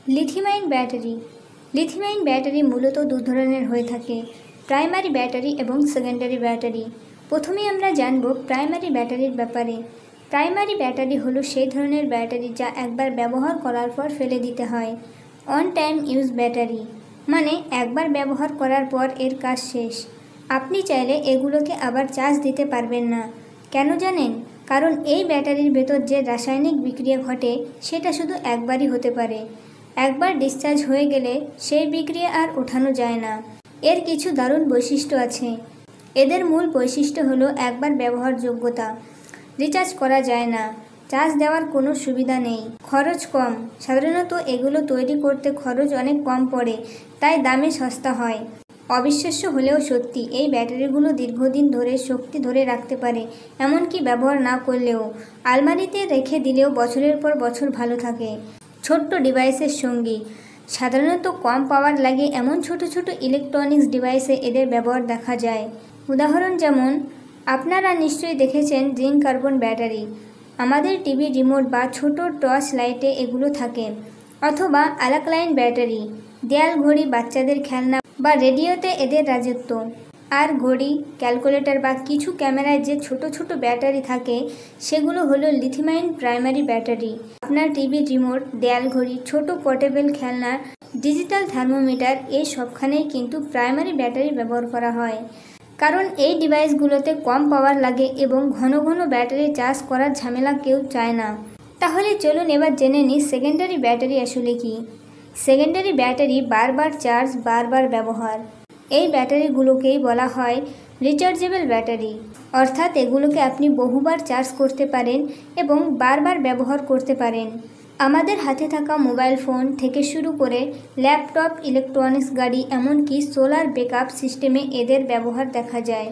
Lithium battery. Lithium battery মূলত দু ধরনের হয়ে থাকে, প্রাইমারি ব্যাটারি এবং সেকেন্ডারি ব্যাটারি। প্রথমেই আমরা জানব প্রাইমারি ব্যাটারির ব্যাপারে। প্রাইমারি ব্যাটারি হলো সেই ধরনের ব্যাটারি যা একবার ব্যবহার করার পর ফেলে দিতে হয়। অন টাইম ইউজ ব্যাটারি মানে একবার ব্যবহার করার পর এর কাজ শেষ। আপনি চাইলে এগুলোকে আবার চার্জ দিতে পারবেন না। কেন জানেন? কারণ এই ব্যাটারির ভেতর যে রাসায়নিক বিক্রিয়া ঘটে সেটা শুধু একবারই হতে পারে। একবার ডিসচার্জ হয়ে গেলে সেই বিক্রিয়া আর ওঠানো যায় না। এর কিছু দারুণ বৈশিষ্ট্য আছে। এদের মূল বৈশিষ্ট্য হলো একবার ব্যবহারযোগ্যতা, রিচার্জ করা যায় না, চার্জ দেওয়ার কোনো সুবিধা নেই, খরচ কম। সাধারণত এগুলো তৈরি করতে খরচ অনেক কম পড়ে, তাই দামে সস্তা হয়। অবিশ্বাস্য হলেও সত্যি, এই ব্যাটারিগুলো দীর্ঘদিন ধরে শক্তি ধরে রাখতে পারে, এমনকি ব্যবহার না করলেও। আলমারিতে রেখে দিলেও বছরের পর বছর ভালো থাকে। ছোট্ট ডিভাইসের সঙ্গী। সাধারণত কম পাওয়ার লাগে এমন ছোট ছোট ইলেকট্রনিক্স ডিভাইসে এদের ব্যবহার দেখা যায়। উদাহরণ যেমন আপনারা নিশ্চয়ই দেখেছেন জিঙ্ক কার্বন ব্যাটারি। আমাদের টিভি রিমোট বা ছোট টর্চ লাইটে এগুলো থাকে। অথবা অ্যালকালাইন ব্যাটারি, দেয়াল ঘড়ি, বাচ্চাদের খেলনা বা রেডিওতে এদের রাজত্ব। আর ঘড়ি, ক্যালকুলেটর বা কিছু ক্যামেরায় যে ছোট ছোট ব্যাটারি থাকে সেগুলো হলো লিথিয়াম প্রাইমারি ব্যাটারি। আপনার টিভি রিমোট, দেয়াল ঘড়ি, ছোট পোর্টেবল খেলনা, ডিজিটাল থার্মোমিটার, এই সবখানেই কিন্তু প্রাইমারি ব্যাটারি ব্যবহার করা হয়। কারণ এই ডিভাইসগুলোতে কম পাওয়ার লাগে এবং ঘন ঘন ব্যাটারি চার্জ করার ঝামেলা কেউ চায় না। তাহলে চলুন এবার জেনে নিই সেকেন্ডারি ব্যাটারি আসলে কি। সেকেন্ডারি ব্যাটারি বারবার চার্জ, বারবার ব্যবহার। এই ব্যাটারিগুলোকেই বলা হয় রিচার্জেবল ব্যাটারি, অর্থাৎ এগুলোকে আপনি বহুবার চার্জ করতে পারেন এবং বারবার ব্যবহার করতে পারেন। আমাদের হাতে থাকা মোবাইল ফোন থেকে শুরু করে ল্যাপটপ, ইলেকট্রনিক্স গাড়ি, এমনকি সোলার ব্যাকআপ সিস্টেমে এদের ব্যবহার দেখা যায়।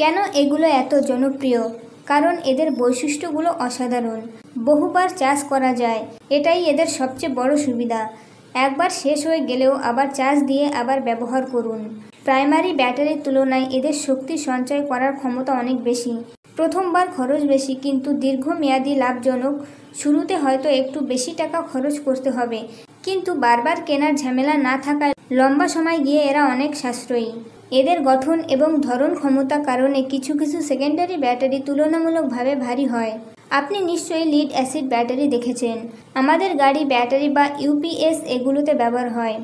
কেন এগুলো এত জনপ্রিয়? কারণ এদের বৈশিষ্ট্যগুলো অসাধারণ। বহুবার চার্জ করা যায়, এটাই এদের সবচেয়ে বড় সুবিধা। একবার শেষ হয়ে গেলেও আবার চার্জ দিয়ে আবার ব্যবহার করুন। প্রাইমারি ব্যাটারির তুলনায় এদের শক্তি সঞ্চয় করার ক্ষমতা অনেক বেশি। প্রথমবার খরচ বেশি, কিন্তু দীর্ঘমেয়াদী লাভজনক। শুরুতে হয়তো একটু বেশি টাকা খরচ করতে হবে, কিন্তু বারবার কেনার ঝামেলা না থাকায় লম্বা সময় গিয়ে এরা অনেক সাশ্রয়ী। এদের গঠন এবং ধরন ক্ষমতা কারণে কিছু কিছু সেকেন্ডারি ব্যাটারি তুলনামূলকভাবে ভারী হয়। আপনি নিশ্চয়ই লিড অ্যাসিড ব্যাটারি দেখেছেন। আমাদের গাড়ি, ব্যাটারি বা ইউপিএস এগুলোতে ব্যবহার হয়।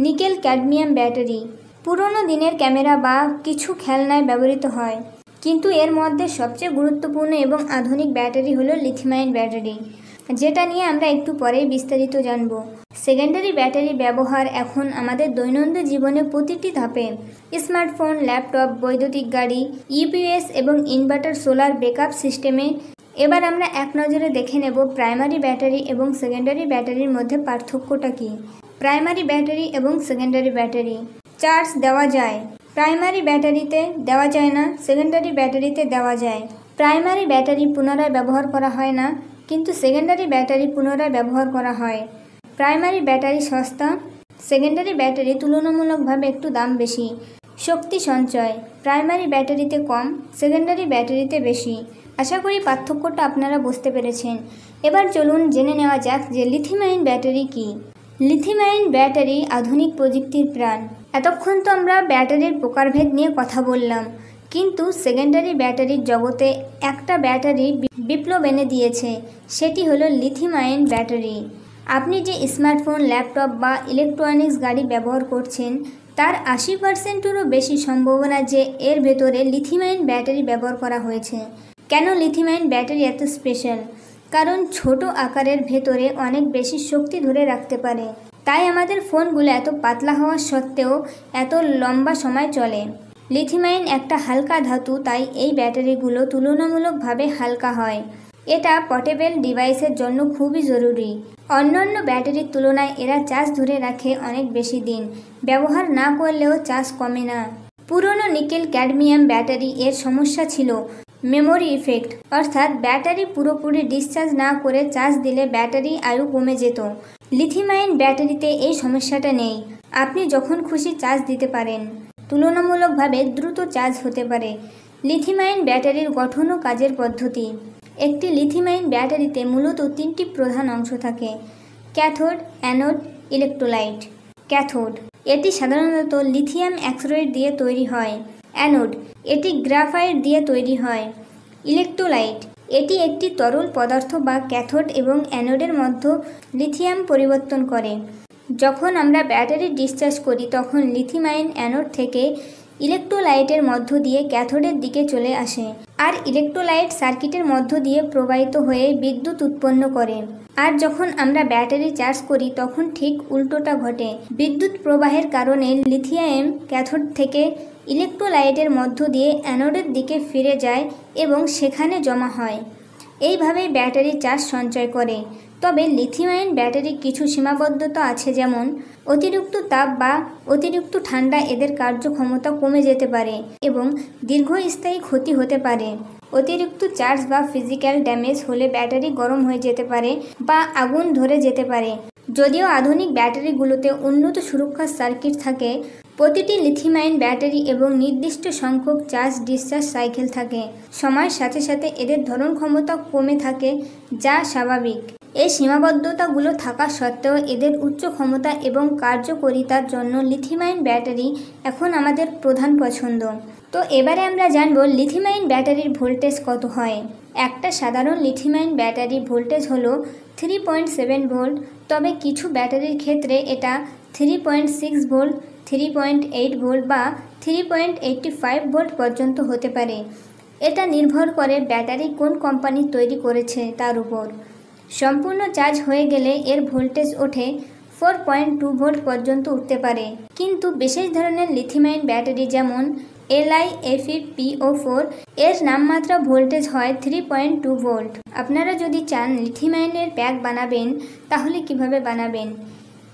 নিকেল ক্যাডমিয়াম ব্যাটারি পুরনো দিনের ক্যামেরা বা কিছু খেলনায় ব্যবহৃত হয়। কিন্তু এর মধ্যে সবচেয়ে গুরুত্বপূর্ণ এবং আধুনিক ব্যাটারি হলো লিথিয়াম ব্যাটারি, যেটা নিয়ে আমরা একটু পরেই বিস্তারিত জানব। সেকেন্ডারি ব্যাটারি ব্যবহার এখন আমাদের দৈনন্দিন জীবনে প্রতিটি ধাপে। স্মার্টফোন, ল্যাপটপ, বৈদ্যুতিক গাড়ি, ইউপিএস এবং ইনভার্টার, সোলার ব্যাকআপ সিস্টেমে। এবার আমরা এক নজরে দেখে নেব প্রাইমারি ব্যাটারি এবং সেকেন্ডারি ব্যাটারির মধ্যে পার্থক্যটা কী। প্রাইমারি ব্যাটারি এবং সেকেন্ডারি ব্যাটারি। চার্জ দেওয়া যায়। প্রাইমারি ব্যাটারিতে দেওয়া যায় না, সেকেন্ডারি ব্যাটারিতে দেওয়া যায়। প্রাইমারি ব্যাটারি পুনরায় ব্যবহার করা হয় না, কিন্তু সেকেন্ডারি ব্যাটারি পুনরায় ব্যবহার করা হয়। প্রাইমারি ব্যাটারি সস্তা, সেকেন্ডারি ব্যাটারি তুলনামূলকভাবে একটু দাম বেশি। শক্তি সঞ্চয় প্রাইমারি ব্যাটারিতে কম, সেকেন্ডারি ব্যাটারিতে বেশি। আশা করি পার্থক্যটা আপনারা বুঝতে পেরেছেন। এবার চলুন জেনে নেওয়া যাক যে লিথিয়াম ব্যাটারি কী। লিথিয়াম ব্যাটারি আধুনিক প্রযুক্তির প্রাণ। এতক্ষণ তো আমরা ব্যাটারির প্রকারভেদ নিয়ে কথা বললাম, কিন্তু সেকেন্ডারি ব্যাটারির জগতে একটা ব্যাটারি বিপ্লব এনে দিয়েছে, সেটি হলো লিথিয়াম ব্যাটারি। আপনি যে স্মার্টফোন, ল্যাপটপ বা ইলেকট্রনিক্স গাড়ি ব্যবহার করছেন তার 80%-এরও বেশি সম্ভাবনা যে এর ভেতরে লিথিয়াম ব্যাটারি ব্যবহার করা হয়েছে। কেন লিথিয়াম ব্যাটারি এত স্পেশাল? কারণ ছোট আকারের ভেতরে অনেক বেশি শক্তি ধরে রাখতে পারে। তাই আমাদের ফোনগুলো এত পাতলা হওয়া সত্ত্বেও এত লম্বা সময় চলে। লিথিয়াম একটা হালকা ধাতু, তাই এই ব্যাটারিগুলো তুলনামূলকভাবে হালকা হয়। এটা পোর্টেবল ডিভাইসের জন্য খুবই জরুরি। অন্যান্য ব্যাটারির তুলনায় এরা চার্জ ধরে রাখে অনেক বেশি দিন। ব্যবহার না করলেও চার্জ কমে না। পুরনো নিকেল ক্যাডমিয়াম ব্যাটারি এর সমস্যা ছিল মেমোরি ইফেক্ট, অর্থাৎ ব্যাটারি পুরোপুরি ডিসচার্জ না করে চার্জ দিলে ব্যাটারি আয়ু কমে যেত। লিথিয়াম ব্যাটারিতে এই সমস্যাটা নেই। আপনি যখন খুশি চার্জ দিতে পারেন। তুলনামূলকভাবে দ্রুত চার্জ হতে পারে। লিথিয়াম ব্যাটারির গঠন ও কাজের পদ্ধতি। একটি লিথিয়াম ব্যাটারিতে মূলত 3টি প্রধান অংশ থাকে: ক্যাথোড, অ্যানোড ইলেকট্রোলাইট। ক্যাথোড, এটি সাধারণত লিথিয়াম অ্যাক্সাইড দিয়ে তৈরি হয়। অ্যানোড, এটি গ্রাফাইট দিয়ে তৈরি হয়। ইলেকট্রোলাইট, এটি একটি তরল পদার্থ বা ক্যাথোড এবং অ্যানোডের মধ্যে লিথিয়াম পরিবর্তন করে। যখন আমরা ব্যাটারি ডিসচার্জ করি তখন লিথিয়াম আয়ন অ্যানোড থেকে ইলেকট্রোলাইটের মধ্য দিয়ে ক্যাথোডের দিকে চলে আসে, আর ইলেকট্রোলাইট সার্কিটের মধ্য দিয়ে প্রবাহিত হয়ে বিদ্যুৎ উৎপন্ন করে। আর যখন আমরা ব্যাটারি চার্জ করি তখন ঠিক উল্টোটা ঘটে। বিদ্যুৎ প্রবাহের কারণে লিথিয়াম ক্যাথোড থেকে ইলেকট্রোলাইটের মধ্য দিয়ে অ্যানোডের দিকে ফিরে যায় এবং সেখানে জমা হয়। এইভাবেই ব্যাটারি চার্জ সঞ্চয় করে। তবে লিথিয়াম আয়ন ব্যাটারির কিছু সীমাবদ্ধতা আছে, যেমন অতিরিক্ত তাপ বা অতিরিক্ত ঠান্ডা এদের কার্যক্ষমতা কমে যেতে পারে এবং দীর্ঘস্থায়ী ক্ষতি হতে পারে। অতিরিক্ত চার্জ বা ফিজিক্যাল ড্যামেজ হলে ব্যাটারি গরম হয়ে যেতে পারে বা আগুন ধরে যেতে পারে। যদিও আধুনিক ব্যাটারিগুলোতে উন্নত সুরক্ষার সার্কিট থাকে, প্রতিটি লিথিয়াম আয়ন ব্যাটারি এবং নির্দিষ্ট সংখ্যক চার্জ ডিসচার্জ সাইকেল থাকে। সময়ের সাথে সাথে এদের ধারণ ক্ষমতা কমে থাকে, যা স্বাভাবিক। এই সীমাবদ্ধতাগুলো থাকা সত্ত্বেও এদের উচ্চ ক্ষমতা এবং কার্যকারিতার জন্য লিথিয়াম আয়ন ব্যাটারি এখন আমাদের প্রধান পছন্দ। তো এবারে আমরা জানব লিথিয়াম আয়ন ব্যাটারির ভোল্টেজ কত হয়। একটা সাধারণ লিথিয়াম আয়ন ব্যাটারি ভোল্টেজ হলো 3.7 ভোল্ট, তবে কিছু ব্যাটারির ক্ষেত্রে এটা 3.6 ভোল্ট, 3.8 ভোল্ট বা 3.85 ভোল্ট পর্যন্ত হতে পারে। এটা নির্ভর করে ব্যাটারি কোন কোম্পানি তৈরি করেছে তার উপর। সম্পূর্ণ চার্জ হয়ে গেলে এর ভোল্টেজ ওঠে 4.2 ভোল্ট পর্যন্ত উঠতে পারে। কিন্তু বিশেষ ধরনের লিথিয়াম আয়ন ব্যাটারি যেমন LiFePO4 এর নামমাত্রা ভোল্টেজ হয় 3.2 ভোল্ট। আপনারা যদি চান লিথিয়াম আয়নের প্যাক বানাবেন তাহলে কিভাবে বানাবেন?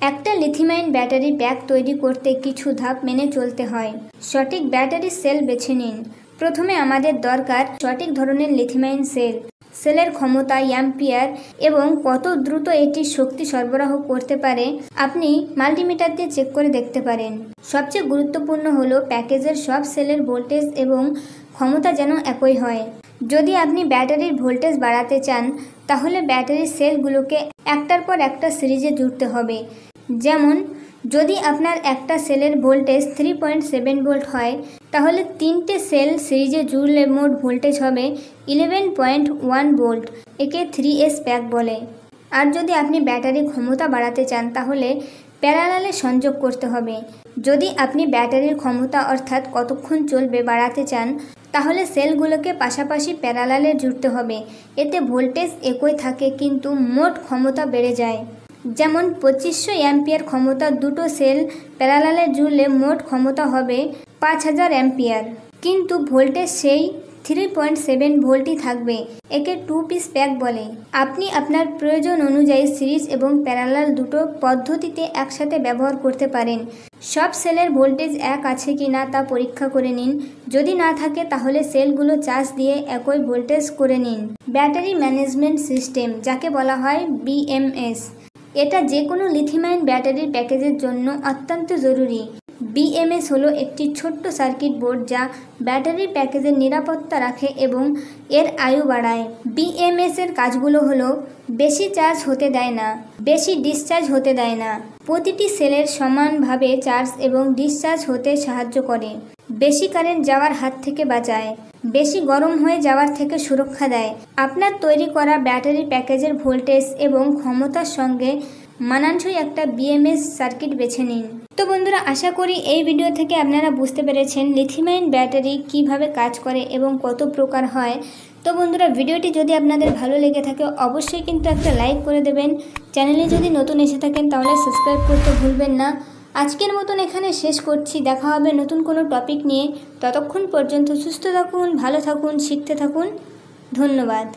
একটা লিথিয়াম আয়ন ব্যাটারি প্যাক তৈরি করতে কিছু ধাপ মেনে চলতে হয়। সঠিক ব্যাটারি সেল বেছে নিন। প্রথমে আমাদের দরকার সঠিক ধরনের লিথিয়াম আয়ন সেল। সেলের ক্ষমতা, অ্যাম্পিয়ার এবং কত দ্রুত এটি শক্তি সরবরাহ করতে পারে আপনি মাল্টিমিটার দিয়ে চেক করে দেখতে পারেন। সবচেয়ে গুরুত্বপূর্ণ হলো প্যাকেজের সব সেলের ভোল্টেজ এবং ক্ষমতা যেন একই হয়। যদি আপনি ব্যাটারির ভোল্টেজ বাড়াতে চান তাহলে ব্যাটারির সেলগুলোকে একটার পর একটা সিরিজে জুড়তে হবে। যেমন যদি আপনার একটা সেলের ভোল্টেজ 3.7 ভোল্ট হয় তাহলে 3টে সেল সিরিজে জুড়লে মোট ভোল্টেজ হবে 11.1 ভোল্ট। একে 3S প্যাক বলে। আর যদি আপনি ব্যাটারির ক্ষমতা বাড়াতে চান তাহলে প্যারালালে সংযোগ করতে হবে। যদি আপনি ব্যাটারির ক্ষমতা অর্থাৎ কতক্ষণ চলবে বাড়াতে চান তাহলে সেলগুলোকে পাশাপাশি প্যারালালে জুড়তে হবে। এতে ভোল্টেজ একই থাকে কিন্তু মোট ক্ষমতা বেড়ে যায়। যেমন 2500 অ্যাম্পিয়ার ক্ষমতা দুটো সেল প্যারালালে জুড়লে মোট ক্ষমতা হবে 5000 অ্যাম্পিয়ার, কিন্তু ভোল্টেজ সেই 3.7 ভোল্টই থাকবে। একে 2 পিস প্যাক বলে। আপনি আপনার প্রয়োজন অনুযায়ী সিরিজ এবং প্যারালাল দুটো পদ্ধতিতে একসাথে ব্যবহার করতে পারেন। সব সেলের ভোল্টেজ এক আছে কি না তা পরীক্ষা করে নিন। যদি না থাকে তাহলে সেলগুলো চার্জ দিয়ে একই ভোল্টেজ করে নিন। ব্যাটারি ম্যানেজমেন্ট সিস্টেম, যাকে বলা হয় BMS, এটা যে কোনো লিথিয়াম আয়ন ব্যাটারির প্যাকেজের জন্য অত্যন্ত জরুরি। BMS হলো একটি ছোট্ট সার্কিট বোর্ড যা ব্যাটারির প্যাকেজের নিরাপত্তা রাখে এবং এর আয়ু বাড়ায়। BMS এর কাজগুলো হলো বেশি চার্জ হতে দেয় না, বেশি ডিসচার্জ হতে দেয় না, প্রতিটি সেলের সমানভাবে চার্জ এবং ডিসচার্জ হতে সাহায্য করে, বেশি কারেন্ট যাওয়ার হাত থেকে বাঁচায়, বেশি গরম হয়ে যাওয়ার থেকে সুরক্ষা দেয়। আপনার তৈরি করা ব্যাটারি প্যাকেজের ভোল্টেজ এবং ক্ষমতার সঙ্গে মানানসই একটা BMS সার্কিট বেছে নিন। তো বন্ধুরা, আশা করি এই ভিডিও থেকে আপনারা বুঝতে পেরেছেন লিথিয়াম আয়ন ব্যাটারি কিভাবে কাজ করে এবং কত প্রকার হয়। তো বন্ধুরা, ভিডিওটি যদি আপনাদের ভালো লেগে থাকে অবশ্যই কিন্তু একটা লাইক করে দেবেন। চ্যানেলে যদি নতুন এসে থাকেন তাহলে সাবস্ক্রাইব করতে ভুলবেন না। আজকের মতন এখানে শেষ করছি। দেখা হবে নতুন কোনো টপিক নিয়ে। ততক্ষণ পর্যন্ত সুস্থ থাকুন, ভালো থাকুন, শিখতে থাকুন। ধন্যবাদ।